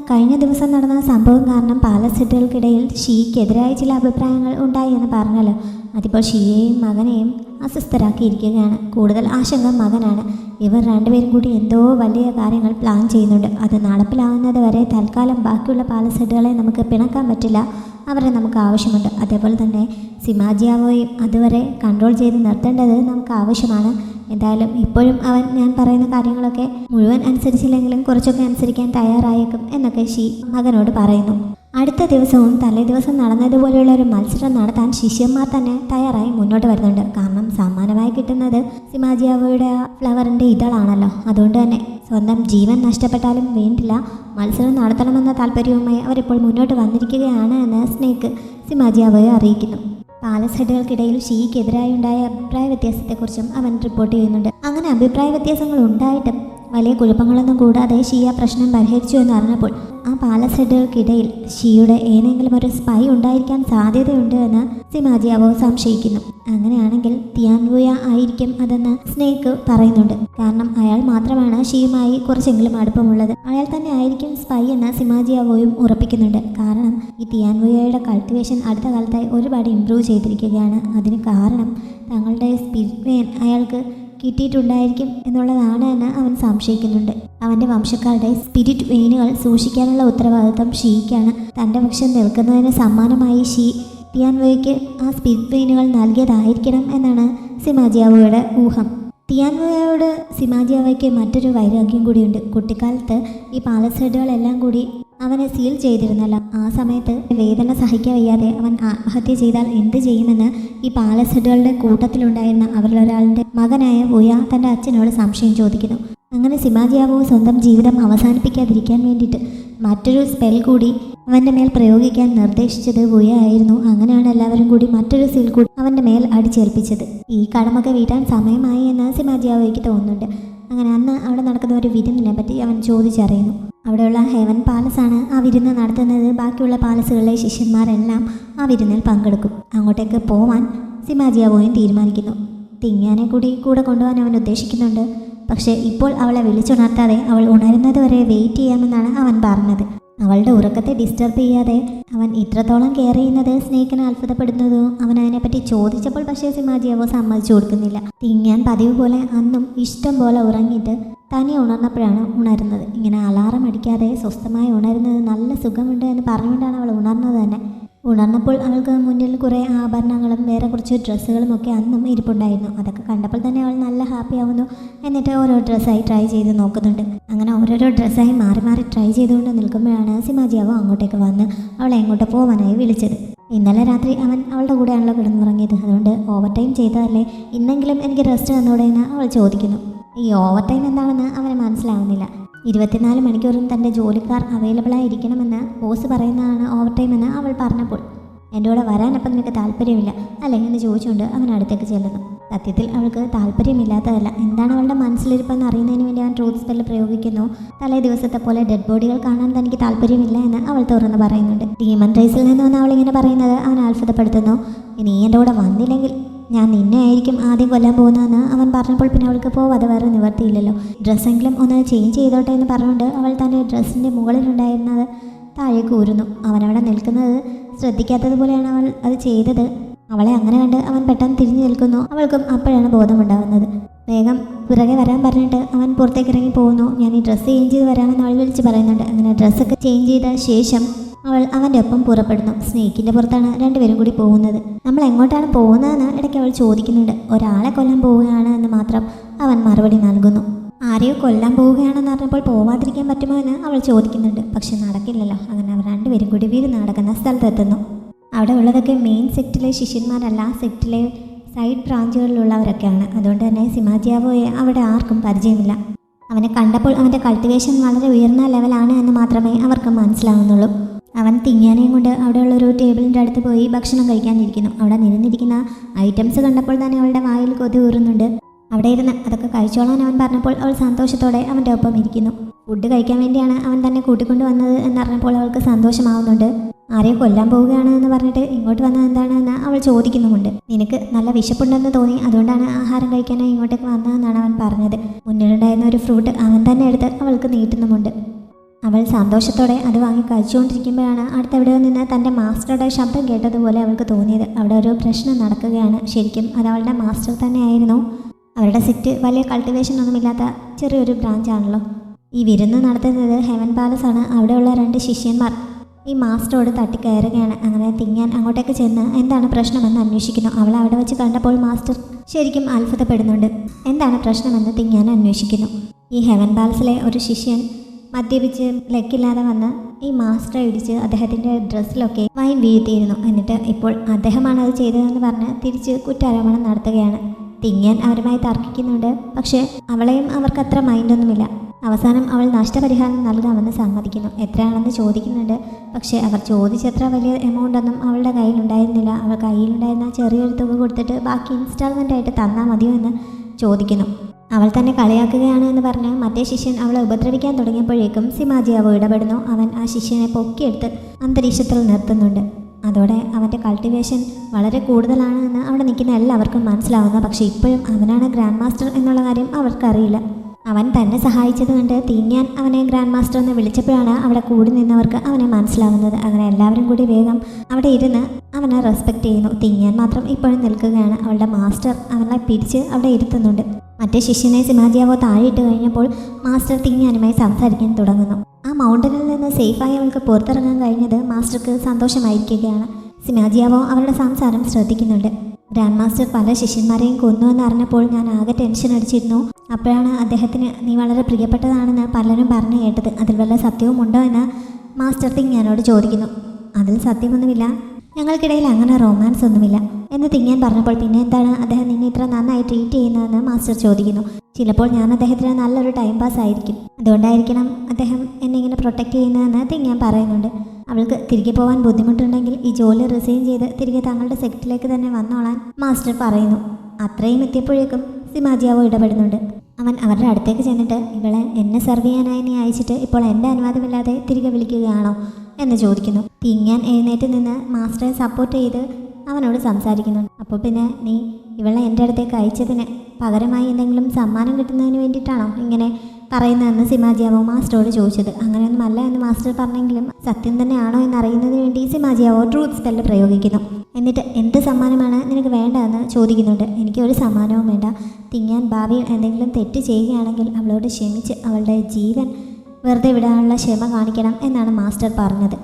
കഴിഞ്ഞ ദിവസം നടന്ന സംഭവം കാരണം പാലസെറ്റുകൾക്കിടയിൽ ഷീക്കെതിരായ ചില അഭിപ്രായങ്ങൾ ഉണ്ടായി എന്ന് പറഞ്ഞല്ലോ. അതിപ്പോൾ ഷീയെയും മകനെയും അസ്വസ്ഥരാക്കിയിരിക്കുകയാണ്. കൂടുതൽ ആശങ്ക മകനാണ്. ഇവർ രണ്ടുപേരും കൂടി എന്തോ വലിയ കാര്യങ്ങൾ പ്ലാൻ ചെയ്യുന്നുണ്ട്. അത് നടപ്പിലാവുന്നത് വരെ തൽക്കാലം ബാക്കിയുള്ള പാലസെറ്റുകളെ നമുക്ക് പിണക്കാൻ പറ്റില്ല. അവരെ നമുക്ക് ആവശ്യമുണ്ട്. അതേപോലെ തന്നെ സിമാജിയാവോയും അതുവരെ കൺട്രോൾ ചെയ്ത് നിർത്തേണ്ടത് നമുക്ക് ആവശ്യമാണ്. എന്തായാലും ഇപ്പോഴും അവൻ ഞാൻ പറയുന്ന കാര്യങ്ങളൊക്കെ മുഴുവൻ അനുസരിച്ചില്ലെങ്കിലും കുറച്ചൊക്കെ അനുസരിക്കാൻ തയ്യാറായേക്കും എന്നൊക്കെ ഷീ മകനോട് പറയുന്നു. അടുത്ത ദിവസവും തലേ ദിവസം നടന്നതുപോലെയുള്ള ഒരു മത്സരം നടത്താൻ ശിഷ്യന്മാർ തന്നെ തയ്യാറായി മുന്നോട്ട് വരുന്നുണ്ട്. കാരണം സമ്മാനമായി കിട്ടുന്നത് സിമാജിയാവോയുടെ ആ ഫ്ലവറിൻ്റെ ഇതളാണല്ലോ. അതുകൊണ്ട് തന്നെ സ്വന്തം ജീവൻ നഷ്ടപ്പെട്ടാലും വേണ്ടില്ല, മത്സരം നടത്തണമെന്ന താല്പര്യവുമായി അവരിപ്പോൾ മുന്നോട്ട് വന്നിരിക്കുകയാണ് എന്ന് സ്നേക്ക് സിമാജിയാവോയെ അറിയിക്കുന്നു. പാലസ് ഹെഡുകൾക്കിടയിൽ ഷീക്കെതിരായി ഉണ്ടായ അഭിപ്രായ വ്യത്യാസത്തെക്കുറിച്ചും അവൻ റിപ്പോർട്ട് ചെയ്യുന്നുണ്ട്. അങ്ങനെ അഭിപ്രായ വ്യത്യാസങ്ങൾ ഉണ്ടായിട്ടും വലിയ കുഴപ്പങ്ങളൊന്നും കൂടാതെ ഷീ ആ പ്രശ്നം പരിഹരിച്ചു എന്ന് അറിഞ്ഞപ്പോൾ ആ പാലസ് ഹെഡുകൾക്കിടയിൽ ഷീയുടെ ഏതെങ്കിലും ഒരു സ്പൈ ഉണ്ടായിരിക്കാൻ സാധ്യതയുണ്ട് എന്ന് സിമാജിയാവോ സംശയിക്കുന്നു. അങ്ങനെയാണെങ്കിൽ തിയാൻവുയ ആയിരിക്കും അതെന്ന് സ്നേക്ക് പറയുന്നുണ്ട്. കാരണം അയാൾ മാത്രമാണ് ഷീയുമായി കുറച്ചെങ്കിലും അടുപ്പമുള്ളത്. അയാൾ തന്നെ ആയിരിക്കും സ്പൈ എന്ന് സിമാജിയാവോയും ഉറപ്പിക്കുന്നുണ്ട്. കാരണം ഈ തിയാൻവുയയുടെ കൾട്ടിവേഷൻ അടുത്ത കാലത്തായി ഒരുപാട് ഇംപ്രൂവ് ചെയ്തിരിക്കുകയാണ്. അതിന് കാരണം തങ്ങളുടെ സ്പിരിറ്റ് വെയിൻ അയാൾക്ക് കിട്ടിയിട്ടുണ്ടായിരിക്കും എന്നുള്ളതാണ് എന്ന് അവൻ സംശയിക്കുന്നുണ്ട്. അവൻ്റെ വംശക്കാരുടെ സ്പിരിറ്റ് വെയിനുകൾ സൂക്ഷിക്കാനുള്ള ഉത്തരവാദിത്വം ഷീക്കാണ്. തൻ്റെ പക്ഷം നിൽക്കുന്നതിന് സമ്മാനമായി ഷീ തിയാൻവുയയ്ക്ക് ആ സ്പിരിറ്റ് വെയിനുകൾ നൽകിയതായിരിക്കണം എന്നാണ് സിമാജിയാവോയുടെ ഊഹം. തിയാൻവുയയോട് സിമാജിയാവോയ്ക്ക് മറ്റൊരു വൈരാഗ്യം കൂടിയുണ്ട്. കുട്ടിക്കാലത്ത് ഈ പാലസ് ഹെഡുകളെല്ലാം കൂടി അവനെ സീൽ ചെയ്തിരുന്നല്ലോ. ആ സമയത്ത് വേദന സഹിക്കാൻ വയ്യാതെ അവൻ ആത്മഹത്യ ചെയ്താൽ എന്ത് ചെയ്യുമെന്ന് ഈ പാലസ് ഹെഡുകളുടെ കൂട്ടത്തിലുണ്ടായിരുന്ന അവരിലൊരാളുടെ മകനായ വുയ തൻ്റെ അച്ഛനോട് സംശയം ചോദിക്കുന്നു. അങ്ങനെ സിമാജിയാവോ സ്വന്തം ജീവിതം അവസാനിപ്പിക്കാതിരിക്കാൻ വേണ്ടിയിട്ട് മറ്റൊരു സ്പെൽ കൂടി അവൻ്റെ മേൽ പ്രയോഗിക്കാൻ നിർദ്ദേശിച്ചത് വുയ ആയിരുന്നു. അങ്ങനെയാണ് എല്ലാവരും കൂടി മറ്റൊരു സീൽ കൂടി അവൻ്റെ മേൽ അടിച്ചേൽപ്പിച്ചത്. ഈ കടമൊക്കെ വീട്ടാൻ സമയമായി എന്ന് സിമാജിയാവോയ്ക്ക് തോന്നുന്നുണ്ട്. അങ്ങനെ അന്ന് അവിടെ നടക്കുന്ന ഒരു വിരുന്നിനെ പറ്റി അവൻ ചോദിച്ചറിയുന്നു. അവിടെയുള്ള ഹെവൻ പാലസാണ് ആ വിരുന്ന് നടത്തുന്നത്. ബാക്കിയുള്ള പാലസുകളിലെ ശിഷ്യന്മാരെല്ലാം ആ വിരുന്നിൽ പങ്കെടുക്കും. അങ്ങോട്ടേക്ക് പോവാൻ സിമാജിയാവോയും തീരുമാനിക്കുന്നു. തിങ്ങാനെ കൂടെ കൊണ്ടുപോകാൻ അവൻ ഉദ്ദേശിക്കുന്നുണ്ട്. പക്ഷേ ഇപ്പോൾ അവളെ വിളിച്ചുണർത്താതെ അവൾ ഉണരുന്നത് വരെ വെയിറ്റ് ചെയ്യാമെന്നാണ് അവൻ പറഞ്ഞത്. അവളുടെ ഉറക്കത്തെ ഡിസ്റ്റർബ് ചെയ്യാതെ അവൻ ഇത്രത്തോളം കെയർ ചെയ്യുന്നത് സ്നേക്കിനെ അത്ഭുതപ്പെടുന്നതും അവൻ അതിനെപ്പറ്റി ചോദിച്ചപ്പോൾ പക്ഷേ സിമാജിയാവോ സമ്മതിച്ചു കൊടുക്കുന്നില്ല. തിങ്ങാൻ പതിവ് പോലെ അന്നും ഇഷ്ടം പോലെ ഉറങ്ങിയിട്ട് തനിയെ ഉണർന്നപ്പോഴാണ് ഉണരുന്നത്. ഇങ്ങനെ അലാറം അടിക്കാതെ സ്വസ്ഥമായി ഉണരുന്നത് നല്ല സുഖമുണ്ട് എന്ന് പറഞ്ഞുകൊണ്ടാണ് അവൾ ഉണർന്നത് തന്നെ. ഉണർന്നപ്പോൾ അവൾക്ക് മുന്നിൽ കുറേ ആഭരണങ്ങളും വേറെ കുറച്ച് ഡ്രസ്സുകളും ഒക്കെ അന്നും ഇരിപ്പുണ്ടായിരുന്നു. അതൊക്കെ കണ്ടപ്പോൾ തന്നെ അവൾ നല്ല ഹാപ്പി ആവുന്നു. എന്നിട്ട് ഓരോ ഡ്രസ്സായി ട്രൈ ചെയ്ത് നോക്കുന്നുണ്ട്. അങ്ങനെ ഓരോരോ ഡ്രസ്സായി മാറി മാറി ട്രൈ ചെയ്തുകൊണ്ട് നിൽക്കുമ്പോഴാണ് സിമാജിയാവോ അങ്ങോട്ടേക്ക് വന്ന് അവളെ എങ്ങോട്ട് പോകാനായി വിളിച്ചത്. ഇന്നലെ രാത്രി അവൻ അവളുടെ കൂടെയാണല്ലോ കിടന്നുറങ്ങിയത്. അതുകൊണ്ട് ഓവർ ടൈം ചെയ്തതല്ലേ, ഇന്നെങ്കിലും എനിക്ക് റെസ്റ്റ് തന്നൂടെ എന്ന് അവൾ ചോദിക്കുന്നു. ഈ ഓവർ ടൈം എന്താണെന്ന് അവന് മനസ്സിലാവുന്നില്ല. 24 മണിക്കൂറും തൻ്റെ ജോലിക്കാർ അവൈലബിളായി ഇരിക്കണമെന്ന് ബോസ് പറയുന്നതാണ് ഓവർ ടൈം എന്ന് അവൾ പറഞ്ഞപ്പോൾ എൻ്റെ കൂടെ വരാനപ്പം നിനക്ക് താല്പര്യമില്ല അല്ലേ എന്ന് ചോദിച്ചുകൊണ്ട് അവൻ അടുത്തേക്ക് ചെല്ലുന്നു. സത്യത്തിൽ അവൾക്ക് താല്പര്യമില്ലാത്തതല്ല, എന്താണ് അവളുടെ മനസ്സിലിരിപ്പെന്ന് അറിയുന്നതിന് വേണ്ടി അവൻ ട്രൂത്ത് സ്പെല്ല് പ്രയോഗിക്കുന്നു. തലേ ദിവസത്തെ പോലെ ഡെഡ് ബോഡികൾ കാണാൻ തനിക്ക് താല്പര്യമില്ല എന്ന് അവൾ തുറന്ന് പറയുന്നുണ്ട്. ഡീമൺ റേസിൽ നിന്ന് വന്ന് അവളിങ്ങനെ പറയുന്നത് അവൻ അത്ഭുതപ്പെടുത്തുന്നു. നീ എൻ്റെ കൂടെ വന്നില്ലെങ്കിൽ ഞാൻ നിന്നെ ആയിരിക്കും ആദ്യം കൊല്ലാൻ പോകുന്നതെന്ന് അവൻ പറഞ്ഞപ്പോൾ പിന്നെ അവൾക്ക് പോവാതെ വേറെ നിവർത്തിയില്ലല്ലോ. ഡ്രസ്സെങ്കിലും ഒന്ന് ചേഞ്ച് ചെയ്തോട്ടെ എന്ന് പറഞ്ഞുകൊണ്ട് അവൾ തൻ്റെ ഡ്രസ്സിൻ്റെ മുകളിലുണ്ടായിരുന്നത് താഴേക്ക് ഊരുന്നു. അവനവിടെ നിൽക്കുന്നത് ശ്രദ്ധിക്കാത്തതുപോലെയാണ് അവൾ അത് ചെയ്തത്. അവളെ അങ്ങനെ കണ്ട് അവൻ പെട്ടെന്ന് തിരിഞ്ഞു നിൽക്കുന്നു. അവൾക്കും അപ്പോഴാണ് ബോധമുണ്ടാകുന്നത്. വേഗം പുറകെ വരാൻ പറഞ്ഞിട്ട് അവൻ പുറത്തേക്ക് ഇറങ്ങി പോകുന്നു. ഞാൻ ഈ ഡ്രസ്സ് ചേഞ്ച് ചെയ്ത് വരാമെന്ന് അവൾ വിളിച്ച് പറയുന്നുണ്ട്. അങ്ങനെ ഡ്രസ്സൊക്കെ ചേഞ്ച് ചെയ്ത ശേഷം അവൾ അവൻ്റെ ഒപ്പം പുറപ്പെടുന്നു. സ്നേക്കിൻ്റെ പുറത്താണ് രണ്ടുപേരും കൂടി പോകുന്നത്. നമ്മൾ എങ്ങോട്ടാണ് പോകുന്നതെന്ന് ഇടയ്ക്ക് അവൾ ചോദിക്കുന്നുണ്ട്. ഒരാളെ കൊല്ലാൻ പോവുകയാണ് എന്ന് മാത്രം അവൻ മറുപടി നൽകുന്നു. ആരെയോ കൊല്ലാൻ പോവുകയാണെന്ന് പറഞ്ഞപ്പോൾ പോവാതിരിക്കാൻ പറ്റുമോ എന്ന് അവൾ ചോദിക്കുന്നുണ്ട്. പക്ഷെ നടക്കില്ലല്ലോ. അങ്ങനെ അവർ രണ്ടുപേരും കൂടി വിരുന്ന് നടക്കുന്ന സ്ഥലത്തെത്തുന്നു. അവിടെ ഉള്ളതൊക്കെ മെയിൻ സെക്റ്റിലെ ശിഷ്യന്മാരല്ല, സെക്റ്റിലെ സൈഡ് ബ്രാഞ്ചുകളിലുള്ളവരൊക്കെയാണ്. അതുകൊണ്ട് തന്നെ സിമാജിയാവോയെ അവിടെ ആർക്കും പരിചയമില്ല. അവനെ കണ്ടപ്പോൾ അവൻ്റെ കൾട്ടിവേഷൻ വളരെ ഉയർന്ന ലെവലാണ് എന്ന് മാത്രമേ അവർക്ക് മനസ്സിലാവുന്നുള്ളൂ. അവൻ തിങ്ങാനെയും കൊണ്ട് അവിടെയുള്ളൊരു ടേബിളിൻ്റെ അടുത്ത് പോയി ഭക്ഷണം കഴിക്കാനിരിക്കുന്നു. അവിടെ നിരന്നിരിക്കുന്ന ഐറ്റംസ് കണ്ടപ്പോൾ തന്നെ അവളുടെ വായിൽ കൊതി ഊറുന്നുണ്ട്. അവിടെ ഇരുന്ന് അതൊക്കെ കഴിച്ചോളാൻ അവൻ പറഞ്ഞപ്പോൾ അവൾ സന്തോഷത്തോടെ അവൻ്റെ ഒപ്പം ഇരിക്കുന്നു. ഫുഡ് കഴിക്കാൻ വേണ്ടിയാണ് അവൻ തന്നെ കൂട്ടിക്കൊണ്ട് വന്നത് എന്നറിഞ്ഞപ്പോൾ അവൾക്ക് സന്തോഷമാവുന്നുണ്ട്. ആരെയോ കൊല്ലാൻ പോവുകയാണ് എന്ന് പറഞ്ഞിട്ട് ഇങ്ങോട്ട് വന്നത് എന്താണെന്ന് അവൾ ചോദിക്കുന്നുമുണ്ട്. നിനക്ക് നല്ല വിശപ്പുണ്ടെന്ന് തോന്നി, അതുകൊണ്ടാണ് ആഹാരം കഴിക്കാനായി ഇങ്ങോട്ടേക്ക് വന്നതെന്നാണ് അവൻ പറഞ്ഞത്. മുന്നിലുണ്ടായിരുന്ന ഒരു ഫ്രൂട്ട് അവൻ തന്നെ എടുത്ത് അവൾക്ക് നീട്ടുന്നുമുണ്ട്. അവൾ സന്തോഷത്തോടെ അത് വാങ്ങി കഴിച്ചുകൊണ്ടിരിക്കുമ്പോഴാണ് അടുത്തെവിടെയോ നിന്ന് തൻ്റെ മാസ്റ്ററുടെ ശബ്ദം കേട്ടതുപോലെ അവൾക്ക് തോന്നിയത്. അവിടെ ഒരു പ്രശ്നം നടക്കുകയാണ്. ശരിക്കും അത് അവളുടെ മാസ്റ്റർ തന്നെയായിരുന്നു. അവരുടെ സെറ്റ് വലിയ കൾട്ടിവേഷൻ ഒന്നുമില്ലാത്ത ചെറിയൊരു ബ്രാഞ്ചാണല്ലോ. ഈ വിരുന്ന് നടത്തുന്നത് ഹെവൻ പാലസ് ആണ്. അവിടെയുള്ള 2 ശിഷ്യന്മാർ ഈ മാസ്റ്ററോട് തട്ടിക്കയറുകയാണ്. അങ്ങനെ തിങ്ങാൻ അങ്ങോട്ടേക്ക് ചെന്ന് എന്താണ് പ്രശ്നമെന്ന് അന്വേഷിക്കുന്നു. അവളെ അവിടെ വെച്ച് കണ്ടപ്പോൾ മാസ്റ്റർ ശരിക്കും അത്ഭുതപ്പെടുന്നുണ്ട്. എന്താണ് പ്രശ്നമെന്ന് തിങ്ങാൻ അന്വേഷിക്കുന്നു. ഈ ഹെവൻ പാലസിലെ ഒരു ശിഷ്യൻ മദ്യപിച്ച് ലെക്കില്ലാതെ വന്ന് ഈ മാസ്റ്ററെ ഇടിച്ച് അദ്ദേഹത്തിൻ്റെ ഡ്രസ്സിലൊക്കെ വൈൻ വീഴ്ത്തിയിരുന്നു. എന്നിട്ട് ഇപ്പോൾ അദ്ദേഹമാണ് അത് ചെയ്തതെന്ന് പറഞ്ഞ് തിരിച്ച് കുറ്റാരോപണം നടത്തുകയാണ്. തിങ്ങാൻ അവരുമായി തർക്കിക്കുന്നുണ്ട്. പക്ഷേ അവളെയും അവർക്കത്ര മൈൻഡൊന്നുമില്ല. അവസാനം അവൾ നഷ്ടപരിഹാരം നൽകാമെന്ന് സമ്മതിക്കുന്നു. എത്രയാണെന്ന് ചോദിക്കുന്നുണ്ട്. പക്ഷേ അവർ ചോദിച്ചത്ര വലിയ എമൗണ്ടൊന്നും അവളുടെ കയ്യിലുണ്ടായിരുന്നില്ല. അവൾ കയ്യിലുണ്ടായിരുന്ന ചെറിയൊരു തുക കൊടുത്തിട്ട് ബാക്കി ഇൻസ്റ്റാൾമെൻ്റ് ആയിട്ട് തന്നാൽ മതിയോ എന്ന് ചോദിക്കുന്നു. അവൾ തന്നെ കളിയാക്കുകയാണ് എന്ന് പറഞ്ഞ് മറ്റേ ശിഷ്യൻ അവളെ ഉപദ്രവിക്കാൻ തുടങ്ങിയപ്പോഴേക്കും സിമാജിയാവോ ഇടപെടുന്നു. അവൻ ആ ശിഷ്യനെ പൊക്കിയെടുത്ത് അന്തരീക്ഷത്തിൽ നിർത്തുന്നുണ്ട്. അതോടെ അവൻ്റെ കൾട്ടിവേഷൻ വളരെ കൂടുതലാണ് എന്ന് അവിടെ നിൽക്കുന്ന എല്ലാവർക്കും മനസ്സിലാവുന്നു. പക്ഷേ ഇപ്പോഴും അവനാണ് ഗ്രാൻഡ് മാസ്റ്റർ എന്നുള്ള കാര്യം അവർക്കറിയില്ല. അവൻ തന്നെ സഹായിച്ചത് കൊണ്ട് തിങ്ങാൻ അവനെ ഗ്രാൻഡ് മാസ്റ്റർ എന്ന് വിളിച്ചപ്പോഴാണ് അവിടെ കൂടി നിന്നവർക്ക് അവനെ മനസ്സിലാവുന്നത്. അങ്ങനെ എല്ലാവരും കൂടി വേഗം അവിടെ ഇരുന്ന് അവനെ റെസ്പെക്റ്റ് ചെയ്യുന്നു. തിങ്ങാൻ മാത്രം ഇപ്പോഴും നിൽക്കുകയാണ്. അവളുടെ മാസ്റ്റർ അവനെ പിടിച്ച് അവിടെ ഇരുത്തുന്നുണ്ട്. മറ്റേ ശിഷ്യനെ സിമാജിയാവോ താഴെയിട്ട് കഴിഞ്ഞപ്പോൾ മാസ്റ്റർ തിങ്ങാനുമായി സംസാരിക്കാൻ തുടങ്ങുന്നു. ആ മൗണ്ടനിൽ നിന്ന് സേഫായി അവൾക്ക് പുറത്തിറങ്ങാൻ കഴിഞ്ഞത് മാസ്റ്റർക്ക് സന്തോഷമായിരിക്കുകയാണ്. സിമാജിയാവോ അവരുടെ സംസാരം ശ്രദ്ധിക്കുന്നുണ്ട്. ഗ്രാൻഡ് മാസ്റ്റർ പല ശിഷ്യന്മാരെയും കൊന്നുവെന്ന് അറിഞ്ഞപ്പോൾ ഞാൻ ആകെ ടെൻഷൻ അടിച്ചിരുന്നു. അപ്പോഴാണ് അദ്ദേഹത്തിന് നീ വളരെ പ്രിയപ്പെട്ടതാണെന്ന് പലരും പറഞ്ഞു കേട്ടത്. അതിൽ വല്ല സത്യവും ഉണ്ടോ എന്ന് മാസ്റ്റർ തിങ്ങാനോട് ചോദിക്കുന്നു. അതിൽ സത്യമൊന്നുമില്ല, ഞങ്ങൾക്കിടയിൽ അങ്ങനെ റൊമാൻസ് ഒന്നുമില്ല എന്ന് തിങ്ങാൻ പറഞ്ഞപ്പോൾ പിന്നെ എന്താണ് അദ്ദേഹം നിന്നെ ഇത്ര നന്നായി ട്രീറ്റ് ചെയ്യുന്നതെന്ന് മാസ്റ്റർ ചോദിക്കുന്നു. ചിലപ്പോൾ ഞാൻ അദ്ദേഹത്തിന് നല്ലൊരു ടൈം പാസ് ആയിരിക്കും, അതുകൊണ്ടായിരിക്കണം അദ്ദേഹം എന്നെ ഇങ്ങനെ പ്രൊട്ടക്റ്റ് ചെയ്യുന്നതെന്ന് തിങ്ങാൻ പറയുന്നുണ്ട്. അവൾക്ക് തിരികെ പോകാൻ ബുദ്ധിമുട്ടുണ്ടെങ്കിൽ ഈ ജോലി റിസൈൻ ചെയ്ത് തിരികെ തങ്ങളുടെ സെക്റ്റിലേക്ക് തന്നെ വന്നോളാൻ മാസ്റ്റർ പറയുന്നു. അത്രയും എത്തിയപ്പോഴേക്കും സിമാജിയാവോ ഇടപെടുന്നുണ്ട്. അവൻ അവരുടെ അടുത്തേക്ക് ചെന്നിട്ട് ഇവളെ എന്നെ സെർവ് ചെയ്യാനായി നീ അയച്ചിട്ട് ഇപ്പോൾ എൻ്റെ അനുവാദമില്ലാതെ തിരികെ വിളിക്കുകയാണോ എന്ന് ചോദിക്കുന്നു. തിങ്ങാൻ എഴുന്നേറ്റ് നിന്ന് മാസ്റ്ററെ സപ്പോർട്ട് ചെയ്ത് അവനോട് സംസാരിക്കുന്നുണ്ട്. അപ്പോൾ പിന്നെ നീ ഇവളെ എൻ്റെ അടുത്തേക്ക് അയച്ചതിന് പകരമായി എന്തെങ്കിലും സമ്മാനം കിട്ടുന്നതിന് വേണ്ടിയിട്ടാണോ ഇങ്ങനെ പറയുന്നതെന്ന് സിമാജിയാവോ മാസ്റ്ററോട് ചോദിച്ചത്. അങ്ങനെയൊന്നുമല്ല എന്ന് മാസ്റ്റർ പറഞ്ഞെങ്കിലും സത്യം തന്നെയാണോ എന്നറിയുന്നതിന് വേണ്ടി സിമാജിയാവോ ട്രൂത്ത് സ്പെല്ല് പ്രയോഗിക്കുന്നു. എന്നിട്ട് എന്ത് സമ്മാനമാണ് നിനക്ക് വേണ്ടതെന്ന് ചോദിക്കുന്നുണ്ട്. എനിക്കൊരു സമ്മാനവും വേണ്ട. തിങ്ങാൻ ഭാവിയിൽ എന്തെങ്കിലും തെറ്റ് ചെയ്യുകയാണെങ്കിൽ അവളോട് ക്ഷമിച്ച് അവളുടെ ജീവൻ വെറുതെ വിടാനുള്ള ക്ഷമ കാണിക്കണം എന്നാണ് മാസ്റ്റർ പറഞ്ഞത്.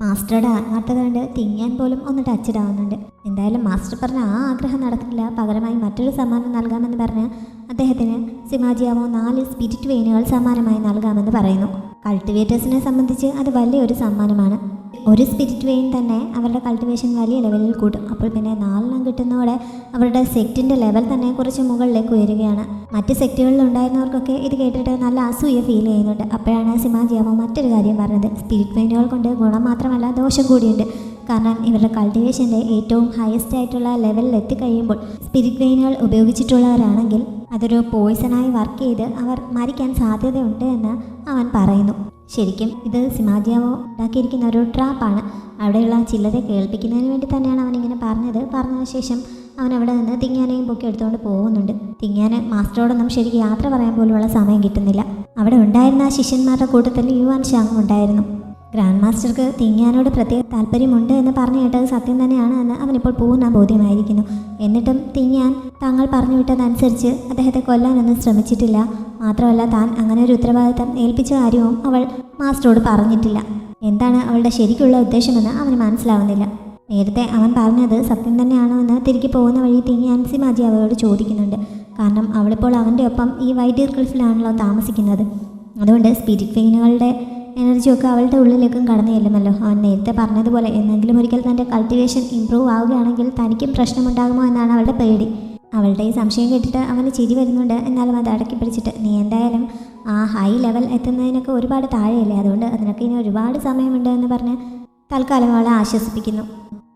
മാസ്റ്ററുടെ ആത്മാർത്ഥത കണ്ട് തിങ്ങാൻ പോലും ഒന്ന് ടച്ചഡ് ആവുന്നുണ്ട്. എന്തായാലും മാസ്റ്റർ പറഞ്ഞ ആ ആഗ്രഹം നടക്കില്ല. പകരമായി മറ്റൊരു സമ്മാനം നൽകാമെന്ന് പറഞ്ഞ് അദ്ദേഹത്തിന് സിമാജിയാവോ 4 സ്പിരിറ്റ് വെയിനുകൾ സമ്മാനമായി നൽകാമെന്ന് പറയുന്നു. കൾട്ടിവേറ്റേഴ്സിനെ സംബന്ധിച്ച് അത് വലിയൊരു സമ്മാനമാണ്. ഒരു സ്പിരിറ്റ് വെയിൻ തന്നെ അവരുടെ കൾട്ടിവേഷൻ വലിയ ലെവലിൽ കൂട്ടും. അപ്പോൾ പിന്നെ 4 കിട്ടുന്നതോടെ അവരുടെ സെക്റ്റിൻ്റെ ലെവൽ തന്നെ കുറച്ച് മുകളിലേക്ക് ഉയരുകയാണ്. മറ്റ് സെക്റ്റുകളിൽ ഉണ്ടായിരുന്നവർക്കൊക്കെ ഇത് കേട്ടിട്ട് നല്ല അസൂയ ഫീൽ ചെയ്യുന്നുണ്ട്. അപ്പോഴാണ് സിമാജിയാവോ മറ്റൊരു കാര്യം പറഞ്ഞത്. സ്പിരിറ്റ് വെയിനുകൾ കൊണ്ട് ഗുണം മാത്രമല്ല ദോഷം കൂടിയുണ്ട്. കാരണം ഇവരുടെ കൾട്ടിവേഷൻ്റെ ഏറ്റവും ഹയസ്റ്റ് ആയിട്ടുള്ള ലെവലിൽ എത്തിക്കഴിയുമ്പോൾ സ്പിരിറ്റ് വെയിനുകൾ ഉപയോഗിച്ചിട്ടുള്ളവരാണെങ്കിൽ അതൊരു പോയിസണായി വർക്ക് ചെയ്ത് അവർ മരിക്കാൻ സാധ്യതയുണ്ട് എന്ന് അവൻ പറയുന്നു. ശരിക്കും ഇത് സിമാജിയാവോ ഉണ്ടാക്കിയിരിക്കുന്ന ഒരു ട്രാപ്പാണ്. അവിടെയുള്ള ചിലരെ കേൾപ്പിക്കുന്നതിന് വേണ്ടി തന്നെയാണ് അവനിങ്ങനെ പറഞ്ഞത്. പറഞ്ഞതിന് ശേഷം അവൻ അവിടെ നിന്ന് തിങ്ങാനെയും പൊക്കി എടുത്തുകൊണ്ട് പോകുന്നുണ്ട്. തിങ്ങാന് മാസ്റ്ററോടൊന്നും ശരിക്കും യാത്ര പറയാൻ പോലുമുള്ള സമയം കിട്ടുന്നില്ല. അവിടെ ഉണ്ടായിരുന്ന ആ ശിഷ്യന്മാരുടെ കൂട്ടത്തിൽ യുവാൻ ഷാങ്ങും ഉണ്ടായിരുന്നു. ഗ്രാൻഡ് മാസ്റ്റർക്ക് തിങ്ങാനോട് പ്രത്യേക താല്പര്യമുണ്ട് എന്ന് പറഞ്ഞു കേട്ടത് സത്യം തന്നെയാണ് എന്ന് അവനിപ്പോൾ പൂർണ്ണ ബോധ്യമായിരിക്കുന്നു. എന്നിട്ടും തിങ്ങാൻ താങ്കൾ പറഞ്ഞു വിട്ടതനുസരിച്ച് അദ്ദേഹത്തെ കൊല്ലാനൊന്നും ശ്രമിച്ചിട്ടില്ല. മാത്രമല്ല താൻ അങ്ങനെ ഒരു ഉത്തരവാദിത്തം ഏൽപ്പിച്ച കാര്യവും അവൾ മാസ്റ്ററോട് പറഞ്ഞിട്ടില്ല. എന്താണ് അവളുടെ ശരിക്കുള്ള ഉദ്ദേശമെന്ന് അവന് മനസ്സിലാവുന്നില്ല. നേരത്തെ അവൻ പറഞ്ഞത് സത്യം തന്നെയാണോ എന്ന് തിരികെ പോകുന്ന വഴി തിങ്ങാൻ സിമാജിയാവോയോട് ചോദിക്കുന്നുണ്ട്. കാരണം അവളിപ്പോൾ അവൻ്റെ ഒപ്പം ഈ വൈറ്റ് ക്ലിഫിലാണല്ലോ താമസിക്കുന്നത്. അതുകൊണ്ട് സ്പിരിറ്റ് വെയിനുകളുടെ എനർജിയൊക്കെ അവളുടെ ഉള്ളിലേക്കും കടന്നു ചെല്ലുമല്ലോ. അവൻ നേരത്തെ പറഞ്ഞതുപോലെ എന്നെങ്കിലും ഒരിക്കൽ തൻ്റെ കൾട്ടിവേഷൻ ഇമ്പ്രൂവ് ആവുകയാണെങ്കിൽ തനിക്കും പ്രശ്നമുണ്ടാകുമോ എന്നാണ് അവളുടെ പേടി. അവളുടെ ഈ സംശയം കേട്ടിട്ട് അവന് ചിരി വരുന്നുണ്ട്. എന്നാലും അത് അടക്കി പിടിച്ചിട്ട് നീ എന്തായാലും ആ ഹൈ ലെവൽ എത്തുന്നതിനൊക്കെ ഒരുപാട് താഴെയല്ലേ, അതുകൊണ്ട് അതിനൊക്കെ ഇനി ഒരുപാട് സമയമുണ്ട് എന്ന് പറഞ്ഞ് തൽക്കാലം അവളെ ആശ്വസിപ്പിക്കുന്നു.